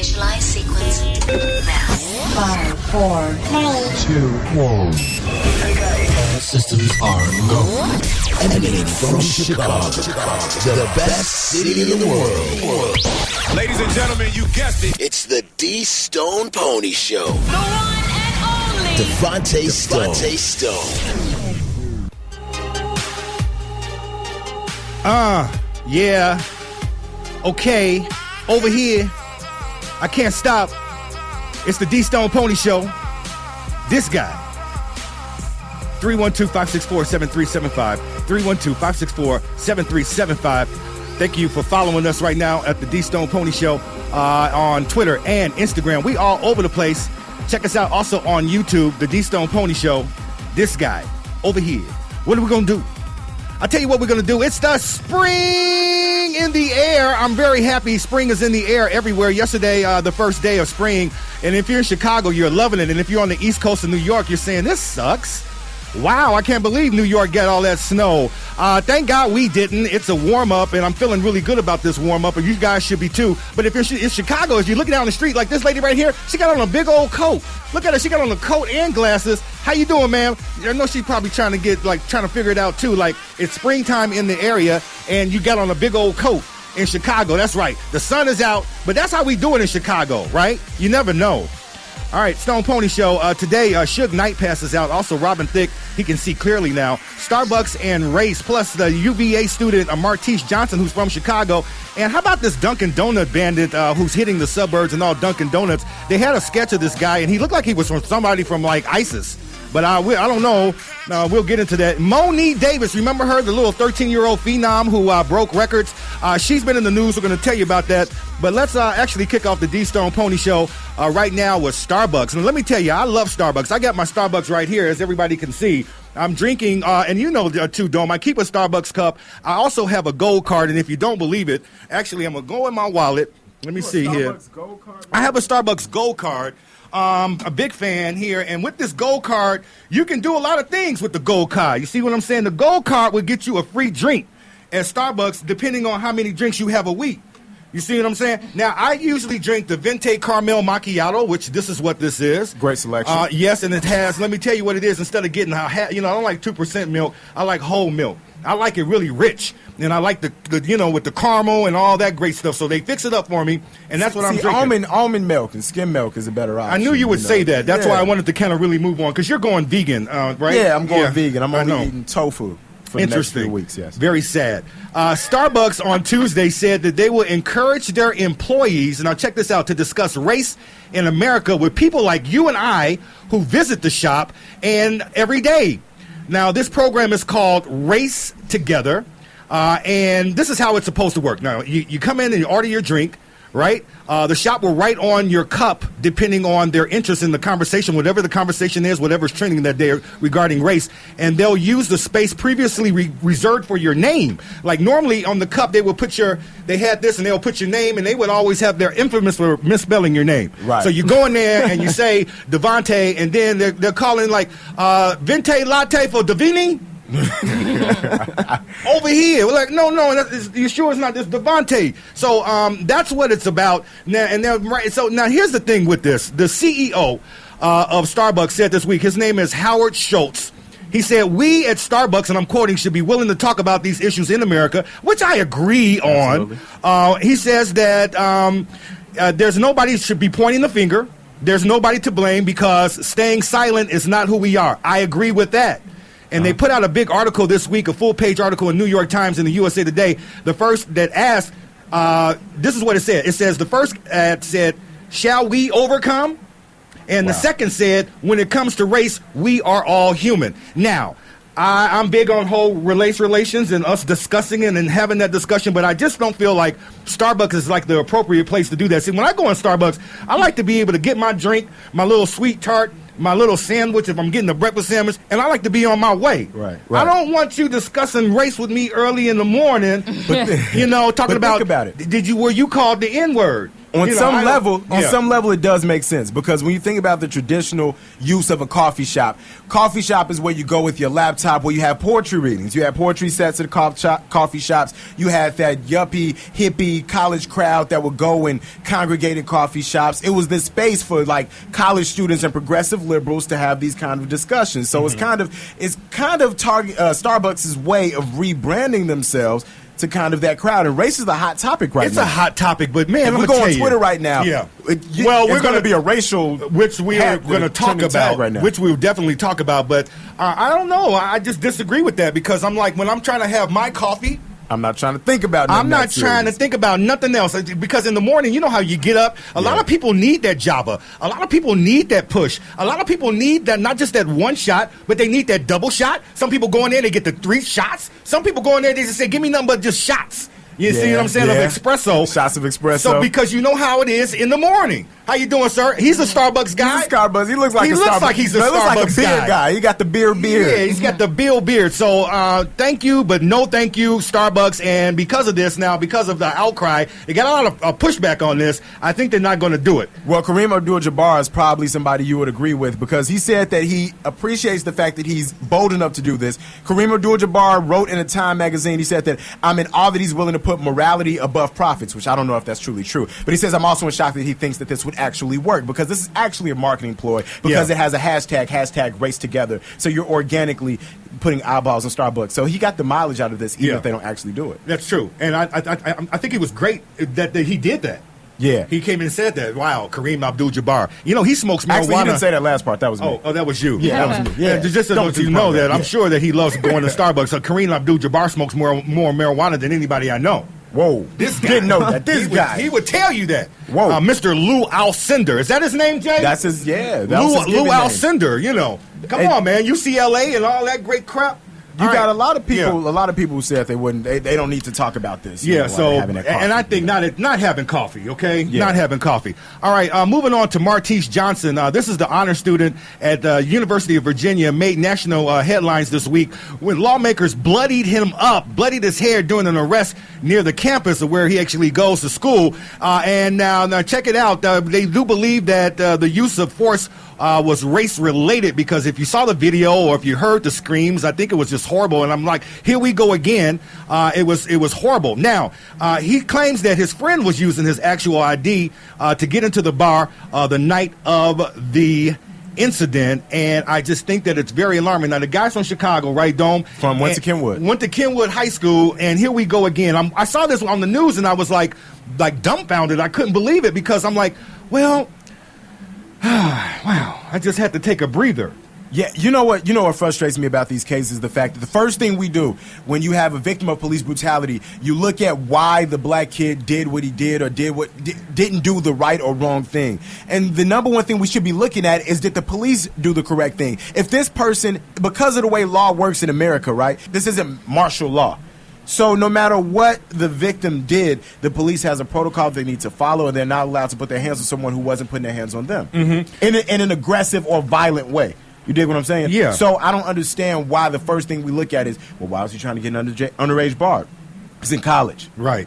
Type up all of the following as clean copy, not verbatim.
Initialize sequence now. 5, 4, 3, 2, 1. All systems are go. Emanating from Chicago, the best city in the world. Ladies and gentlemen, you guessed it. It's the DStonePony Show. The one and only Devontae Stone. Yeah. Okay. Over here. I can't stop. It's the DStonePony Show. This guy. 312-564-7375. 312-564-7375. Thank you for following us right now at the DStonePony Show on Twitter and Instagram. We all over the place. Check us out also on YouTube, the DStonePony Show. This guy over here. What are we going to do? I'll tell you what we're going to do. It's the spring in the air. I'm very happy spring is in the air everywhere. Yesterday, the first day of spring. And if you're in Chicago, you're loving it. And if you're on the East Coast of New York, you're saying, this sucks. Wow, I can't believe New York got all that snow. Thank God we didn't. It's a warm-up, and I'm feeling really good about this warm-up, and you guys should be too. But if you're in Chicago, as you're looking down the street, like this lady right here, she got on a big old coat. Look at her. She got on a coat and glasses. How you doing, ma'am? I know she's probably trying to figure it out, too. Like, it's springtime in the area, and you got on a big old coat in Chicago. That's right. The sun is out, but that's how we do it in Chicago, right? You never know. All right, Stone Pony Show. Today, Suge Knight passes out. Also, Robin Thicke, he can see clearly now. Starbucks and race, plus the UVA student Martese Johnson, who's from Chicago. And how about this Dunkin' Donut bandit who's hitting the suburbs and all Dunkin' Donuts? They had a sketch of this guy, and he looked like he was from somebody from, like, ISIS. But I don't know. We'll get into that. Monique Davis, remember her, the little 13-year-old phenom who broke records? She's been in the news. We're going to tell you about that. But let's actually kick off the DStonePony Show right now with Starbucks. And let me tell you, I love Starbucks. I got my Starbucks right here, as everybody can see. I'm drinking, and you know too, Dome, I keep a Starbucks cup. I also have a gold card, and if you don't believe it, actually, I'm going to go in my wallet. Let me see here. Gold card? I have a Starbucks gold card. A big fan here, and with this gold card, you can do a lot of things with the gold card. You see what I'm saying? The gold card will get you a free drink at Starbucks, depending on how many drinks you have a week. You see what I'm saying? Now, I usually drink the Venti Caramel Macchiato, which this is what this is. Great selection. Yes, and it has, let me tell you what it is. Instead of getting, I don't like 2% milk. I like whole milk. I like it really rich. And I like the with the caramel and all that great stuff. So they fix it up for me, and that's what I'm drinking. Almond milk and skim milk is a better option. I knew you would say that. That's why I wanted to kind of really move on, because you're going vegan, right? Yeah, I'm going vegan. I'm only eating tofu for the next few weeks, yes. Very sad. Starbucks on Tuesday said that they will encourage their employees, and now check this out, to discuss race in America with people like you and I who visit the shop and every day. Now, this program is called Race Together. And this is how it's supposed to work. Now, you come in and you order your drink, right? The shop will write on your cup, depending on their interest in the conversation, whatever the conversation is, whatever's trending that day regarding race, and they'll use the space previously reserved for your name. Like normally on the cup, they had this and they'll put your name, and they would always have their infamous for misspelling your name. Right. So you go in there and you say Devontae, and then they're calling like Vente Latte for Davini. Over here, we're like, no, you sure it's not this Devontae? So that's what it's about. So now here's the thing with this. The CEO of Starbucks said this week, his name is Howard Schultz. He said, we at Starbucks, and I'm quoting, should be willing to talk about these issues in America, which I agree on. He says that there's nobody should be pointing the finger. There's nobody to blame, because staying silent is not who we are. I agree with that. And they put out a big article this week, a full-page article in New York Times and the USA Today. The first that asked, this is what it said. It says, the first ad said, shall we overcome? And the second said, when it comes to race, we are all human. Now, I'm big on whole race relations and us discussing it and having that discussion, but I just don't feel like Starbucks is like the appropriate place to do that. See, when I go in Starbucks, I like to be able to get my drink, my little sweet tart, my little sandwich if I'm getting a breakfast sandwich, and I like to be on my way. Right. I don't want you discussing race with me early in the morning, talking about think about it. Were you called the N-word? On some level, it does make sense, because when you think about the traditional use of a coffee shop is where you go with your laptop, where you have poetry readings. You have poetry sets at coffee shops. You had that yuppie, hippie college crowd that would go and congregate in coffee shops. It was this space for like college students and progressive liberals to have these kind of discussions. So it's kind of Starbucks' way of rebranding themselves to kind of that crowd. And race is a hot topic right now. It's a hot topic, but man, we go on Twitter right now. Yeah. We're going to be a racial, which we are going to talk about right now. Which we'll definitely talk about. But I don't know. I just disagree with that, because I'm like, when I'm trying to have my coffee, I'm not trying to think about nothing. I'm not trying to think about nothing else, because in the morning, you know how you get up. A lot of people need that Java. A lot of people need that push. A lot of people need that, not just that one shot, but they need that double shot. Some people go in there, they get the 3 shots. Some people go in there, they just say, give me nothing but just shots. You see what I'm saying? Of espresso. Shots of espresso. So because you know how it is in the morning. How you doing, sir? He's a Starbucks guy. He's a Starbucks. He looks like he's a Starbucks beer guy. He got the beard. Yeah, he's got the beard. So thank you, but no thank you, Starbucks. And because of this now, because of the outcry, they got a lot of pushback on this. I think they're not going to do it. Well, Kareem Abdul-Jabbar is probably somebody you would agree with, because he said that he appreciates the fact that he's bold enough to do this. Kareem Abdul-Jabbar wrote in a Time magazine, he said that I'm in awe that he's willing to put morality above profits, which I don't know if that's truly true. But he says, I'm also in shock that he thinks that this would actually work, because this is actually a marketing ploy, because it has a hashtag race together. So you're organically putting eyeballs on Starbucks. So he got the mileage out of this, even if they don't actually do it. That's true. And I think it was great that he did that. Yeah. He came in and said that. Wow, Kareem Abdul-Jabbar. You know, he smokes marijuana. Actually, he didn't say that last part. That was me. Oh, that was you. Yeah, that was me. Yeah. Just to let you know that, I'm sure that he loves going to Starbucks. So Kareem Abdul-Jabbar smokes more marijuana than anybody I know. Whoa. This guy. Didn't know that. He would tell you that. Whoa. Mr. Lou Alcindor. Is that his name, Jay? That's his, yeah. Lou Alcindor, you know. Come on, man. UCLA and all that great crap. You got a lot of people who said they wouldn't. They don't need to talk about this. Yeah. And I think not having coffee. Okay. Yeah. Not having coffee. All right. Moving on to Martese Johnson. This is the honor student at the University of Virginia. Made national headlines this week when lawmakers bloodied his hair during an arrest near the campus of where he actually goes to school. And now check it out. They do believe that the use of force was race-related, because if you saw the video or if you heard the screams, I think it was just horrible. And I'm like, here we go again. It was horrible. Now, he claims that his friend was using his actual ID to get into the bar the night of the incident, and I just think that it's very alarming. Now, the guy's from Chicago, right, Dome? Went to Kenwood High School, and here we go again. I saw this on the news, and I was like dumbfounded. I couldn't believe it, because I'm like, well, wow, I just had to take a breather. Yeah, you know what frustrates me about these cases is the fact that the first thing we do when you have a victim of police brutality, you look at why the black kid did what he did or didn't do the right or wrong thing. And the number one thing we should be looking at is, did the police do the correct thing? If this person, because of the way law works in America, right, this isn't martial law. So no matter what the victim did, the police has a protocol they need to follow, and they're not allowed to put their hands on someone who wasn't putting their hands on them in an aggressive or violent way. You dig what I'm saying? Yeah. So I don't understand why the first thing we look at is, well, why was he trying to get an underage bar? He's in college. Right.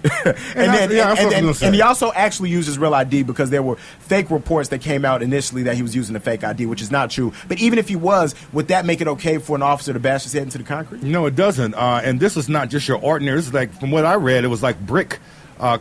and he also actually uses real ID, because there were fake reports that came out initially that he was using a fake ID, which is not true. But even if he was, would that make it okay for an officer to bash his head into the concrete? No, it doesn't. And this is not just your ordinary. This is like, from what I read, it was like brick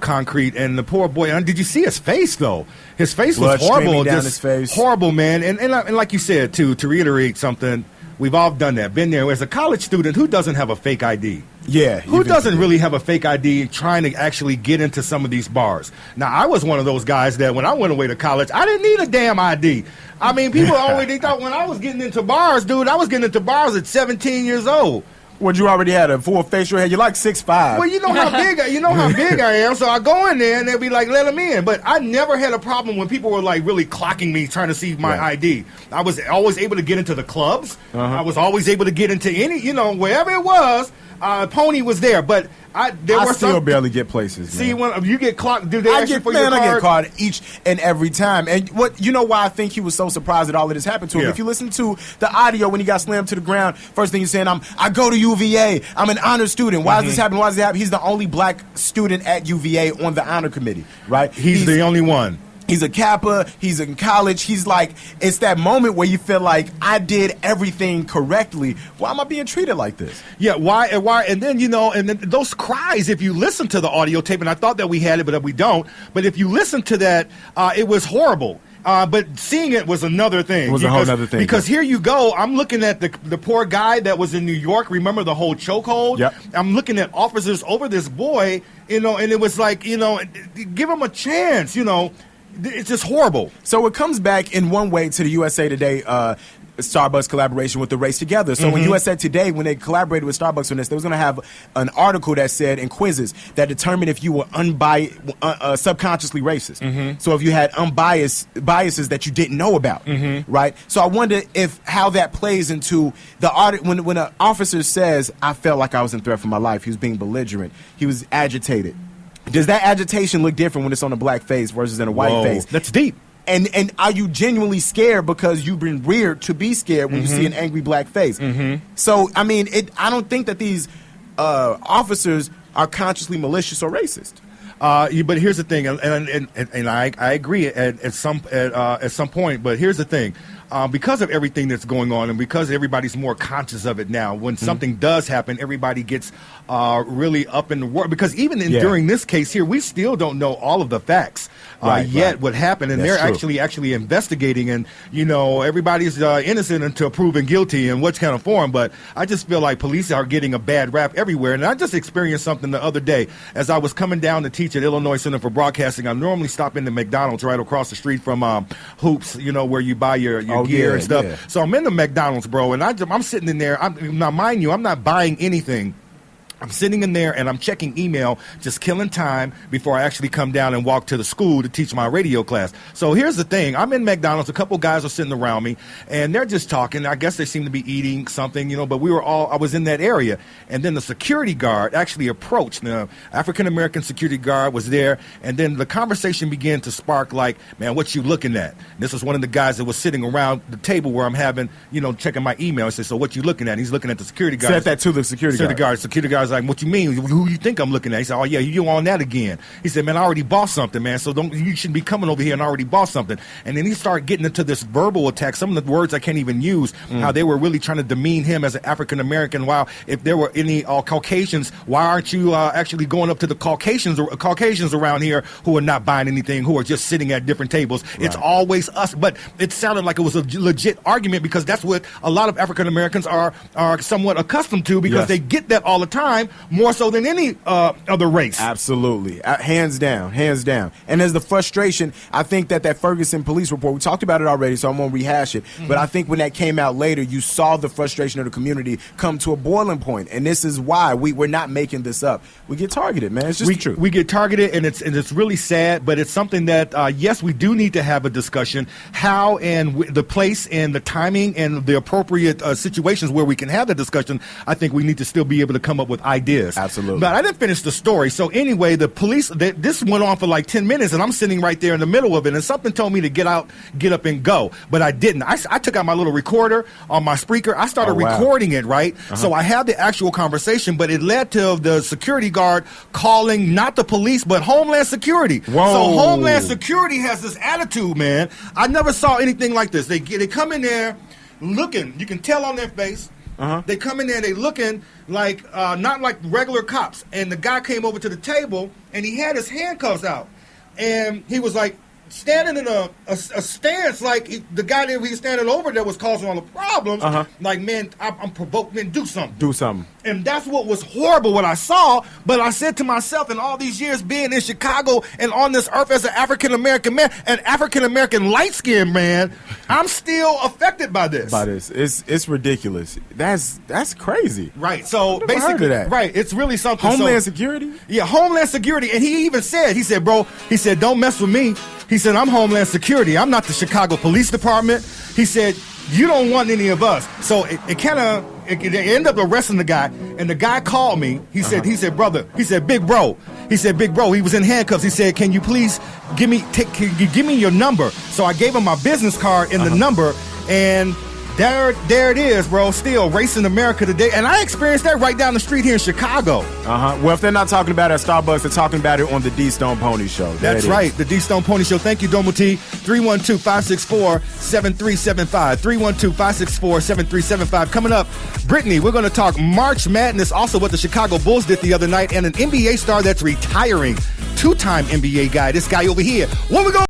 concrete, and the poor boy. Did you see his face though? His face was horrible. Down his face. Horrible, man. And like you said too, to reiterate something, we've all done that. Been there. As a college student, who doesn't have a fake ID? Yeah. Who doesn't really have a fake ID trying to actually get into some of these bars? Now, I was one of those guys that when I went away to college, I didn't need a damn ID. I mean, people already thought when I was getting into bars, dude, I was getting into bars at 17 years old. Well, you already had a full facial hair. You're like 6'5". Well, you know how big I am. So I go in there and they'll be like, let him in. But I never had a problem when people were like really clocking me, trying to see my ID. I was always able to get into the clubs. I was always able to get into wherever it was. Pony was there. But There I were still some, barely get places. See, man. when you get clocked, do they I ask you get, for your man, card? I get caught each and every time. And what you know why I think he was so surprised that all of this happened to him? Yeah. If you listen to the audio when he got slammed to the ground, first thing he's saying, I go to UVA. I'm an honor student. Why is this happening? Why does it happen? He's the only black student at UVA on the honor committee, right? He's the only one. He's a Kappa. He's in college. He's like, it's that moment where you feel like I did everything correctly. Why am I being treated like this? Yeah, why? And then, and then those cries, if you listen to the audio tape, and I thought that we had it, but we don't. But if you listen to that, it was horrible. But seeing it was another thing. It was a whole other thing. Because here you go, I'm looking at the poor guy that was in New York. Remember the whole chokehold? Yep. I'm looking at officers over this boy, and it was like, give him a chance, It's just horrible. So it comes back in one way to the USA Today Starbucks collaboration with the Race Together. So when USA Today, when they collaborated with Starbucks on this, they was going to have an article that said in quizzes that determined if you were subconsciously racist. So if you had biases that you didn't know about, right? So I wonder how that plays into the art when an officer says, "I felt like I was in threat for my life." He was being belligerent. He was agitated. Does that agitation look different when it's on a black face versus in a white face? That's deep. And are you genuinely scared because you've been reared to be scared when you see an angry black face? So, I mean, I don't think that these officers are consciously malicious or racist. But here's the thing, and I agree at some point. But here's the thing. Because of everything that's going on and because everybody's more conscious of it now, when something does happen, everybody gets really up in the world. Because even during this case here, we still don't know all of the facts yet what happened. And That's they're true. actually investigating. And, everybody's innocent until proven guilty and what's kind of form. But I just feel like police are getting a bad rap everywhere. And I just experienced something the other day. As I was coming down to teach at Illinois Center for Broadcasting, I normally stop in the McDonald's right across the street from Hoops, where you buy your gear and stuff. Yeah. So I'm in the McDonald's, bro, and I'm sitting in there. Now, mind you, I'm not buying anything. I'm sitting in there and I'm checking email, just killing time before I actually come down and walk to the school to teach my radio class. So here's the thing. I'm in McDonald's. A couple guys are sitting around me and they're just talking. I guess they seem to be eating something, but I was in that area. And then the security guard actually approached. The African-American security guard was there. And then the conversation began to spark like, man, what you looking at? And this was one of the guys that was sitting around the table where I'm having, checking my email. I said, so what you looking at? And he's looking at the security guard. Said that to the security guard. Security guard's like, what you mean? Who you think I'm looking at? He said, oh yeah, you on that again. He said, man, I already bought something, man. So you shouldn't be coming over here and already bought something. And then he started getting into this verbal attack. Some of the words I can't even use. How they were really trying to demean him as an African American. While if there were any Caucasians, why aren't you actually going up to the Caucasians around here who are not buying anything, who are just sitting at different tables? Right. It's always us. But it sounded like it was a legit argument because that's what a lot of African Americans are somewhat accustomed to because they get that all the time. More so than any other race. Absolutely. Hands down. And as the frustration, I think that Ferguson police report, we talked about it already, so I won't rehash it, but I think when that came out later, you saw the frustration of the community come to a boiling point. And this is why we're not making this up. We get targeted, man. It's just the truth. We get targeted, and it's really sad, but it's something that, yes, we do need to have a discussion. How and the place and the timing and the appropriate situations where we can have the discussion, I think we need to still be able to come up with ideas. Absolutely. But I didn't finish the story. So anyway, the police, this went on for like 10 minutes and I'm sitting right there in the middle of it and something told me to get up and go. But I didn't. I took out my little recorder on my Spreaker. I started recording it, right? So I had the actual conversation, but it led to the security guard calling not the police, but Homeland Security. Whoa. So Homeland Security has this attitude, man. I never saw anything like this. They come in there looking. You can tell on their face. They come in there, they looking like not like regular cops. And the guy came over to the table and he had his handcuffs out. And he was like standing in a stance like the guy that he was standing over that was causing all the problems. Like, man, I'm provoked, man, do something. And that's what was horrible what I saw. But I said to myself, in all these years being in Chicago and on this earth as an African-American man, an African-American light-skinned man, I'm still affected by this. It's ridiculous. That's crazy. Right. So I've never basically, heard of that. right. It's really something. Homeland Security? Yeah, Homeland Security. And he even said, bro, don't mess with me. He said, I'm Homeland Security. I'm not the Chicago Police Department. He said, you don't want any of us. So it kind of they end up arresting the guy, and the guy called me. He said, brother, he said, big bro. He said, big bro, he was in handcuffs. He said, can you please give me your number? So I gave him my business card and the number, and there it is, bro. Still racing America today. And I experienced that right down the street here in Chicago. Well, if they're not talking about it at Starbucks, they're talking about it on the DStonePony Show. That's right, the DStonePony Show. Thank you, Domoti. 312-564-7375. 312-564-7375. Coming up, Brittany, we're going to talk March Madness, also what the Chicago Bulls did the other night, and an NBA star that's retiring. Two-time NBA guy, this guy over here. When we go...